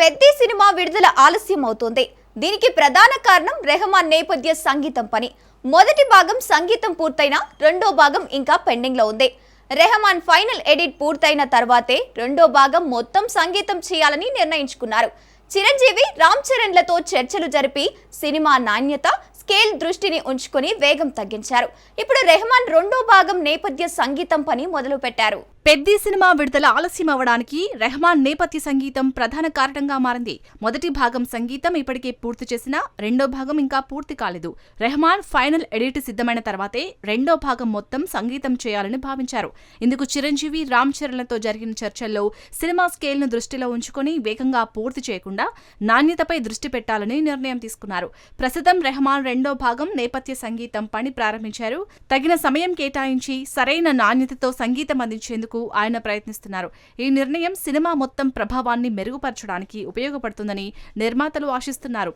Peddi cinema విడుదల ఆలస్యం అవుతోంది. దీనికి ప్రధాన కారణం రెహమాన్ నేపథ్య సంగీతం పని. మొదటి భాగం సంగీతం పూర్తయినా రెండో భాగం ఇంకా పెండింగ్ లో ఉంది. రెహమాన్ ఫైనల్ ఎడిట్ పూర్తయిన తర్వాతే రెండో భాగం మొత్తం సంగీతం చేయాలని నిర్ణయించుకున్నారు. చిరంజీవి, రామ్ చరణ్లతో చర్చలు జరిపి సినిమా నాణ్యత, స్కేల్ దృష్టిని ఉంచుకొని వేగం తగ్గించారు. ఇప్పుడు రెహమాన్ రెండో భాగం నేపథ్య సంగీతం పని మొదలు పెట్టారు. పెద్ది సినిమా విడుదల ఆలస్యం అవడానికి రెహమాన్ నేపథ్య సంగీతం ప్రధాన కారణంగా మారింది. మొదటి భాగం సంగీతం ఇప్పటికే పూర్తి చేసినా రెండో భాగం ఇంకా పూర్తి కాలేదు. రెహమాన్ ఫైనల్ ఎడిట్ సిద్ధమైన తర్వాతే రెండో భాగం మొత్తం సంగీతం చేయాలని భావించారు. ఇందుకు చిరంజీవి, రామ్ చరణ్లతో జరిగిన చర్చల్లో సినిమా స్కేల్ ను దృష్టిలో ఉంచుకొని వేగంగా పూర్తి చేయకుండా నాణ్యతపై దృష్టి పెట్టాలని నిర్ణయం తీసుకున్నారు. ప్రస్తుతం రెహమాన్ రెండో భాగం నేపథ్య సంగీతం పని ప్రారంభించారు. తగిన సమయం కేటాయించి సరైన నాణ్యతతో సంగీతం అందించేందుకు ఆయన ప్రయత్నిస్తున్నారు. ఈ నిర్ణయం సినిమా మొత్తం ప్రభావాన్ని మెరుగుపరచడానికి ఉపయోగపడుతుందని నిర్మాతలు ఆశిస్తున్నారు.